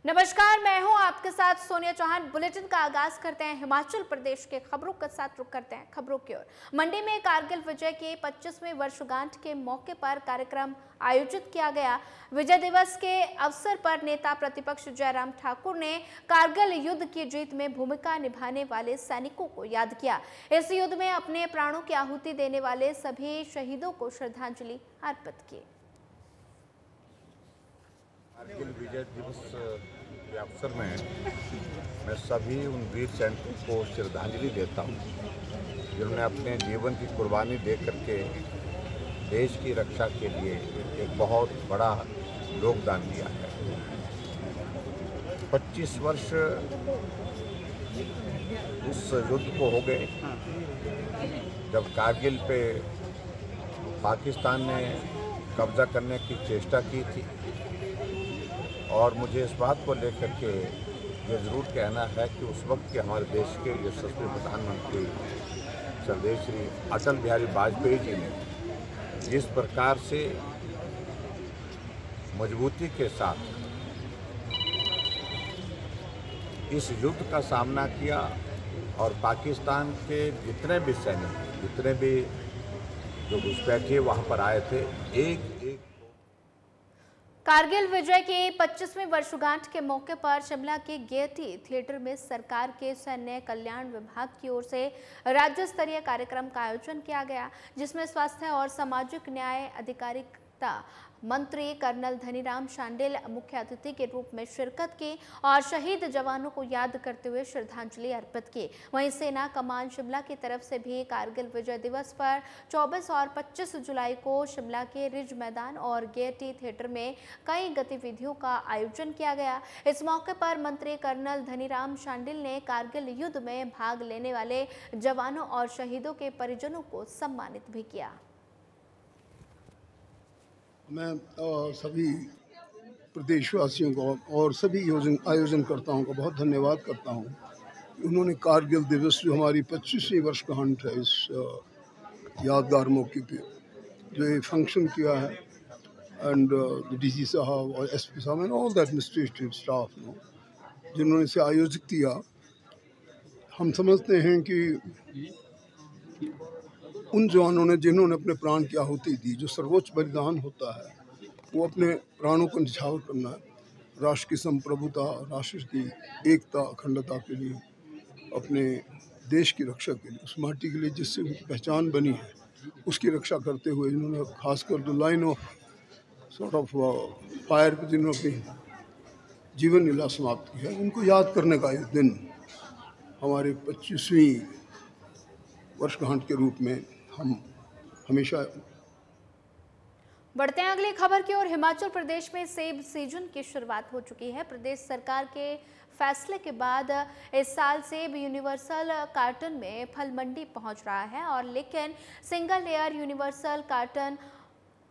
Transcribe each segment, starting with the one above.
नमस्कार, मैं हूं आपके साथ सोनिया चौहान। बुलेटिन का आगाज करते हैं हिमाचल प्रदेश के खबरों के साथ। रुक करते हैं खबरों की ओर। मंडी में कारगिल विजय की 25वीं वर्षगांठ के मौके पर कार्यक्रम आयोजित किया गया। विजय दिवस के अवसर पर नेता प्रतिपक्ष जयराम ठाकुर ने कारगिल युद्ध की जीत में भूमिका निभाने वाले सैनिकों को याद किया। इस युद्ध में अपने प्राणों की आहुति देने वाले सभी शहीदों को श्रद्धांजलि अर्पित की। कारगिल विजय दिवस के अवसर में मैं सभी उन वीर सैनिकों को श्रद्धांजलि देता हूं जिन्होंने अपने जीवन की कुर्बानी दे करके देश की रक्षा के लिए एक बहुत बड़ा योगदान दिया है। 25 वर्ष उस युद्ध को हो गए जब कारगिल पे पाकिस्तान ने कब्जा करने की चेष्टा की थी। और मुझे इस बात को लेकर के ये ज़रूर कहना है कि उस वक्त के हमारे देश के यशस्वी प्रधानमंत्री स्वर्गीय श्री अटल बिहारी वाजपेयी जी ने जिस प्रकार से मजबूती के साथ इस युद्ध का सामना किया और पाकिस्तान के जितने भी सैनिक, जितने भी जो घुसपैठिए वहाँ पर आए थे, एक कारगिल विजय की 25वीं वर्षगांठ के मौके पर शिमला के गेयटी थिएटर में सरकार के सैन्य कल्याण विभाग की ओर से राज्य स्तरीय कार्यक्रम का आयोजन किया गया, जिसमें स्वास्थ्य और सामाजिक न्याय अधिकारिता मंत्री कर्नल धनीराम शांडिल मुख्य अतिथि के रूप में शिरकत की और शहीद जवानों को याद करते हुए श्रद्धांजलि अर्पित की। वहीं सेना कमान शिमला की तरफ से भी कारगिल विजय दिवस पर 24 और 25 जुलाई को शिमला के रिज मैदान और गेयटी थिएटर में कई गतिविधियों का आयोजन किया गया। इस मौके पर मंत्री कर्नल धनीराम शांडिल ने कारगिल युद्ध में भाग लेने वाले जवानों और शहीदों के परिजनों को सम्मानित भी किया। मैं सभी प्रदेशवासियों को और सभी आयोजनकर्ताओं को बहुत धन्यवाद करता हूं। उन्होंने कारगिल दिवस जो हमारी 25वीं वर्षगांठ है इस यादगार मौके पे जो ये फंक्शन किया है एंड डीसी साहब और एसपी साहब and all the administrative staff जिन्होंने इसे आयोजित किया। हम समझते हैं कि उन जवानों ने जिन्होंने अपने प्राण की आहुति दी, जो सर्वोच्च बलिदान होता है वो अपने प्राणों को न्यौछावर करना है, राष्ट्र की संप्रभुता, राष्ट्र की एकता अखंडता के लिए, अपने देश की रक्षा के लिए, उस माटी के लिए जिससे उनकी पहचान बनी है उसकी रक्षा करते हुए इन्होंने खासकर the line of sort of fire पर जिन्होंने अपनी जीवन लीला समाप्त की है, उनको याद करने का ये दिन हमारे 25वीं वर्षगांठ के रूप में हम हमेशा। बढ़ते हैं अगली खबर की ओर। हिमाचल प्रदेश में सेब सीजन की शुरुआत हो चुकी है। प्रदेश सरकार के फैसले के बाद इस साल सेब यूनिवर्सल कार्टन में फल मंडी पहुंच रहा है और लेकिन सिंगल लेयर यूनिवर्सल कार्टन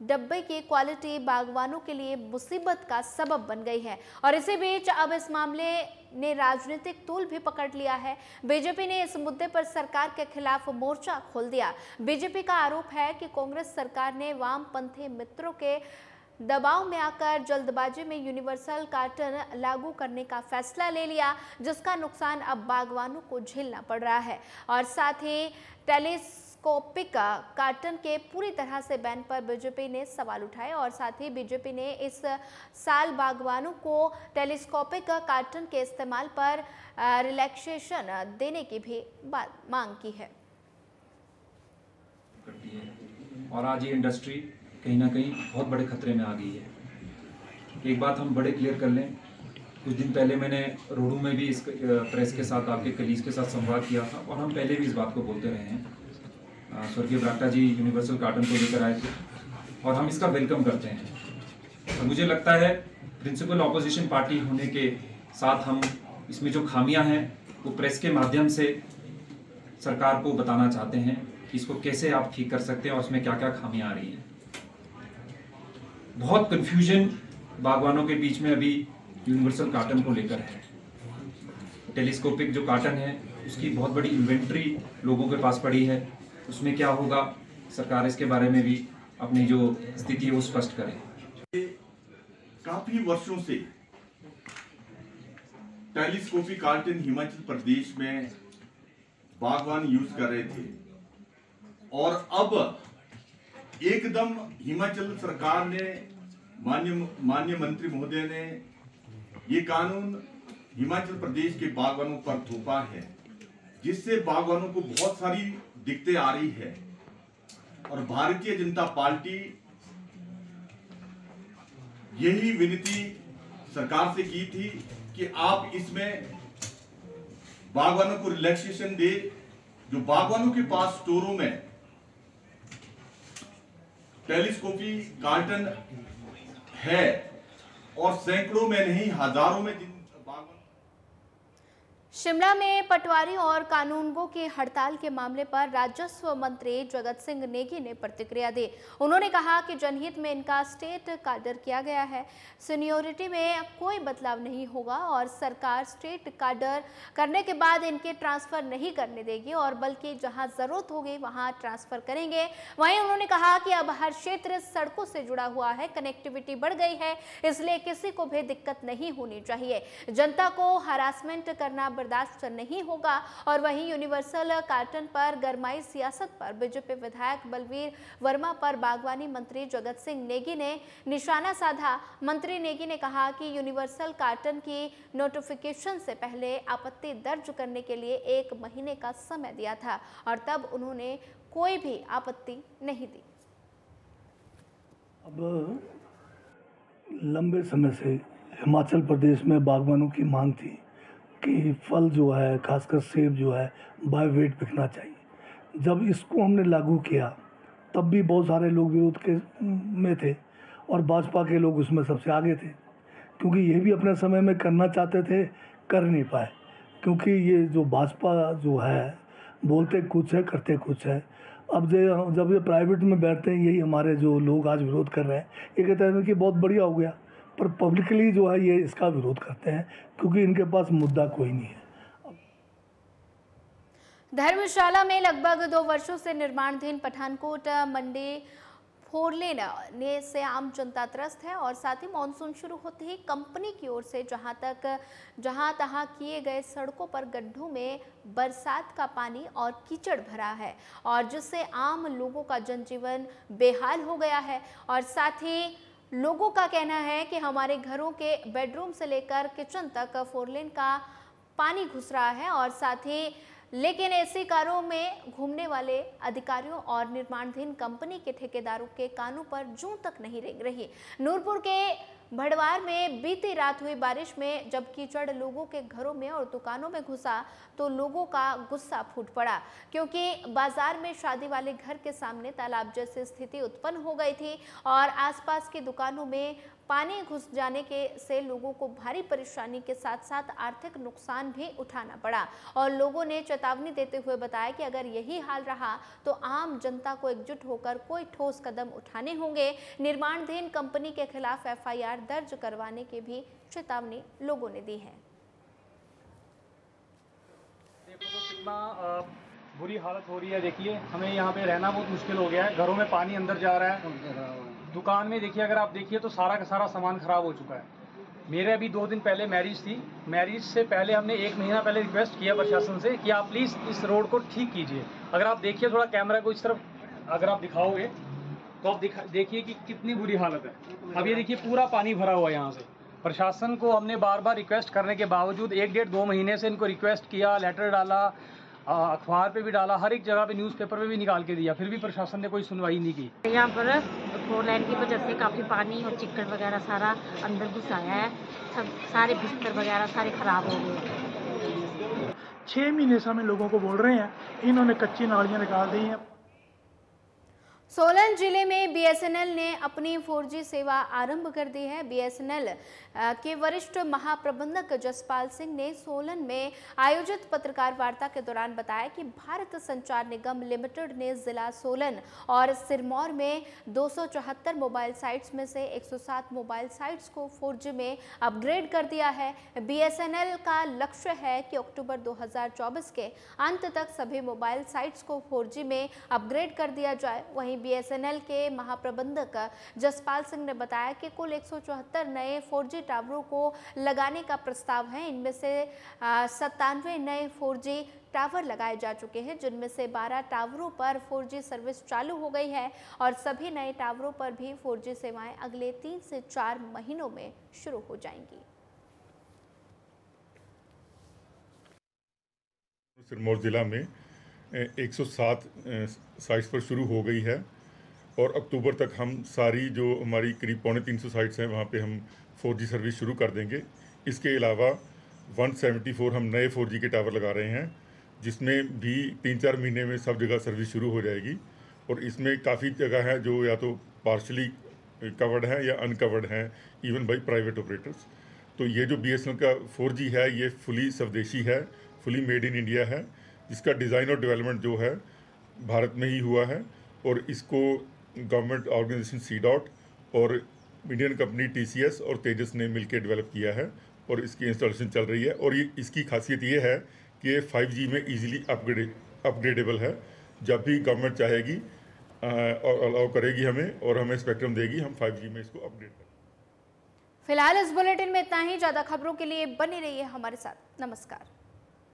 डब्बे की क्वालिटी बागवानों के लिए मुसीबत का सबब बन गई है और इसी बीच अब इस मामले ने राजनीतिक तूल भी पकड़ लिया है। बीजेपी ने इस मुद्दे पर सरकार के खिलाफ मोर्चा खोल दिया। बीजेपी का आरोप है कि कांग्रेस सरकार ने वामपंथी मित्रों के दबाव में आकर जल्दबाजी में यूनिवर्सल कार्टन लागू करने का फैसला ले लिया, जिसका नुकसान अब बागवानों को झेलना पड़ रहा है और साथ ही टेलीस्कोपिक कार्टन के पूरी तरह से बैन पर बीजेपी ने सवाल उठाए और साथ ही बीजेपी ने इस साल बागवानों को टेलीस्कोपिक कार्टन के इस्तेमाल पर रिलैक्सेशन देने की भी मांग की है। और आज ये इंडस्ट्री कहीं ना कहीं बहुत बड़े खतरे में आ गई है। एक बात हम बड़े क्लियर कर लें, कुछ दिन पहले मैंने रोडू में भी इस प्रेस के साथ, आपके कलीग के साथ संवाद किया था और हम पहले भी इस बात को बोलते रहे हैं। स्वर्गीय बरागटा जी यूनिवर्सल कार्टन को लेकर आए थे और हम इसका वेलकम करते हैं। और मुझे लगता है प्रिंसिपल ऑपोजिशन पार्टी होने के साथ हम इसमें जो खामियां हैं वो प्रेस के माध्यम से सरकार को बताना चाहते हैं कि इसको कैसे आप ठीक कर सकते हैं और उसमें क्या क्या खामियां आ रही हैं। बहुत कन्फ्यूजन बागवानों के बीच में अभी यूनिवर्सल कार्टन को लेकर है। टेलीस्कोपिक जो कार्टन है उसकी बहुत बड़ी इन्वेंट्री लोगों के पास पड़ी है, उसमें क्या होगा, सरकार इसके बारे में भी अपनी जो स्थिति है वो स्पष्ट करे। काफी वर्षों से टेलीस्कोपिक कार्टन हिमाचल प्रदेश में बागवान यूज कर रहे थे, और अब एकदम हिमाचल सरकार ने, माननीय मंत्री महोदय ने ये कानून हिमाचल प्रदेश के बागवानों पर थोपा है, जिससे बागवानों को बहुत सारी दिक्कतें आ रही है। और भारतीय जनता पार्टी यही विनती सरकार से की थी कि आप इसमें बागवानों को रिलैक्सेशन दे। जो बागवानों के पास स्टोरों में टेलीस्कोपिक कार्टन है, और सैकड़ों में नहीं हजारों में शिमला में पटवारी और कानूनगो की हड़ताल के मामले पर राजस्व मंत्री जगत सिंह नेगी ने प्रतिक्रिया दी। उन्होंने कहा कि जनहित में इनका स्टेट काडर किया गया है, सीनियोरिटी में कोई बदलाव नहीं होगा और सरकार स्टेट काडर करने के बाद इनके ट्रांसफर नहीं करने देगी, और बल्कि जहां जरूरत होगी वहां ट्रांसफर करेंगे। वहीं उन्होंने कहा कि अब हर क्षेत्र सड़कों से जुड़ा हुआ है, कनेक्टिविटी बढ़ गई है, इसलिए किसी को भी दिक्कत नहीं होनी चाहिए। जनता को हरासमेंट करना बर्दाश्त नहीं होगा। और वहीं यूनिवर्सल कार्टन पर गरमाई सियासत पर बीजेपी विधायक बलवीर वर्मा पर बागवानी मंत्री जगत सिंह नेगी ने निशाना साधा। मंत्री नेगी ने कहा कि यूनिवर्सल कार्टन की नोटिफिकेशन से पहले आपत्ति दर्ज करने के लिए 1 महीने का समय दिया था, और तब उन्होंने कोई भी आपत्ति नहीं दी। अब लंबे समय से हिमाचल प्रदेश में बागवानों की मांग थी कि फल जो है, खासकर सेब जो है, बाय वेट बिकना चाहिए। जब इसको हमने लागू किया तब भी बहुत सारे लोग विरोध के में थे, और भाजपा के लोग उसमें सबसे आगे थे, क्योंकि ये भी अपने समय में करना चाहते थे, कर नहीं पाए। क्योंकि ये जो भाजपा जो है, बोलते कुछ है करते कुछ है। अब जब ये प्राइवेट में बैठते हैं, यही हमारे जो लोग आज विरोध कर रहे हैं, ये कहते हैं कि बहुत बढ़िया हो गया, पर पब्लिकली जो है ये इसका विरोध करते हैं, क्योंकि इनके पास मुद्दा कोई नहीं है। धर्मशाला में लगभग 2 वर्षों से निर्माणाधीन पठानकोट मंडी 4 लेन से आम जनता त्रस्त है, और साथ ही मानसून शुरू होते ही कंपनी की ओर से जहां तहां किए गए सड़कों पर गड्ढों में बरसात का पानी और कीचड़ भरा है, और जिससे आम लोगों का जनजीवन बेहाल हो गया है। और साथ ही लोगों का कहना है कि हमारे घरों के बेडरूम से लेकर किचन तक 4 लेन का पानी घुस रहा है, और साथ ही लेकिन ऐसी कारों में घूमने वाले अधिकारियों और निर्माणाधीन कंपनी के ठेकेदारों के कानों पर जूं तक नहीं रेंग रही। नूरपुर के भड़वार में बीती रात हुई बारिश में जब कीचड़ लोगों के घरों में और दुकानों में घुसा तो लोगों का गुस्सा फूट पड़ा, क्योंकि बाजार में शादी वाले घर के सामने तालाब जैसी स्थिति उत्पन्न हो गई थी, और आसपास की दुकानों में पानी घुस जाने से लोगों को भारी परेशानी के साथ साथ आर्थिक नुकसान भी उठाना पड़ा। और लोगों ने चेतावनी देते हुए बताया कि अगर यही हाल रहा तो आम जनता को एकजुट होकर कोई ठोस कदम उठाने होंगे। निर्माणाधीन कंपनी के खिलाफ FIR दर्ज करवाने की भी चेतावनी लोगों ने दी है। देखो तो कितना बुरी हालत हो रही है। देखिए हमें यहाँ पे रहना बहुत मुश्किल हो गया है, घरों में पानी अंदर जा रहा है। दुकान में देखिए, अगर आप देखिए तो सारा का सारा सामान खराब हो चुका है। मेरे अभी 2 दिन पहले मैरिज थी, मैरिज से पहले हमने 1 महीना पहले रिक्वेस्ट किया प्रशासन से कि आप प्लीज़ इस रोड को ठीक कीजिए। अगर आप देखिए थोड़ा कैमरा को इस तरफ अगर आप दिखाओगे तो आप देखिए कि कितनी बुरी हालत है। अब ये देखिए पूरा पानी भरा हुआ है यहाँ से। प्रशासन को हमने बार बार रिक्वेस्ट करने के बावजूद 1-1.5-2 महीने से इनको रिक्वेस्ट किया, लेटर डाला, अखबार पे भी डाला, हर एक जगह पे न्यूज़पेपर पे भी निकाल के दिया, फिर भी प्रशासन ने कोई सुनवाई नहीं की। यहाँ पर 4 लेन की वजह से काफ़ी पानी और चिक्कड़ वगैरह सारा अंदर घुस आया है। सब सारे बिस्तर वगैरह सारे खराब हो गए। 6 महीने से हम लोगों को बोल रहे हैं, इन्होंने कच्ची नालियाँ निकाल दी हैं। सोलन जिले में BSNL ने अपनी 4G सेवा आरंभ कर दी है। BSNL के वरिष्ठ महाप्रबंधक जसपाल सिंह ने सोलन में आयोजित पत्रकार वार्ता के दौरान बताया कि भारत संचार निगम लिमिटेड ने जिला सोलन और सिरमौर में 274 मोबाइल साइट्स में से 107 मोबाइल साइट्स को 4G में अपग्रेड कर दिया है। BSNL का लक्ष्य है कि अक्टूबर 2024 के अंत तक सभी मोबाइल साइट्स को 4G में अपग्रेड कर दिया जाए। वहीं BSNL के महाप्रबंधक जसपाल सिंह ने बताया कि कुल 174 नए 4G टावरों को लगाने का प्रस्ताव है। इनमें से 97 नए 4G टावर लगाए जा चुके हैं, जिनमें से 12 टावरों पर 4G सर्विस चालू हो गई है और सभी नए टावरों पर भी 4G सेवाएं अगले 3 से 4 महीनों में शुरू हो जाएंगी। सिरमौर जिला में 107 साइट्स पर शुरू हो गई है और अक्टूबर तक हम सारी जो हमारी करीब 350 साइट्स हैं वहाँ पे हम 4G सर्विस शुरू कर देंगे। इसके अलावा 174 हम नए 4G के टावर लगा रहे हैं, जिसमें भी 3-4 महीने में सब जगह सर्विस शुरू हो जाएगी। और इसमें काफ़ी जगह है जो या तो पार्शली कवर्ड है या अनकवर्ड हैं, इवन बाई प्राइवेट ऑपरेटर्स। तो ये जो BSNL का 4G है ये फुली स्वदेशी है, फुली मेड इन इंडिया है, जिसका डिज़ाइन और डेवलपमेंट जो है भारत में ही हुआ है और इसको गवर्नमेंट ऑर्गेनाइजेशन CDOT और इंडियन कंपनी TCS और तेजस ने मिलकर डेवलप किया है और इसकी इंस्टॉलेशन चल रही है। और ये इसकी खासियत ये है कि ये 5G में इजीली अपग्रेडेबल है। जब भी गवर्नमेंट चाहेगी और अलाउ करेगी हमें और हमें स्पेक्ट्रम देगी, हम 5G में इसको अपग्रेड करेंगे। फिलहाल इस बुलेटिन में इतना ही। ज़्यादा खबरों के लिए बने रहिए हमारे साथ। नमस्कार।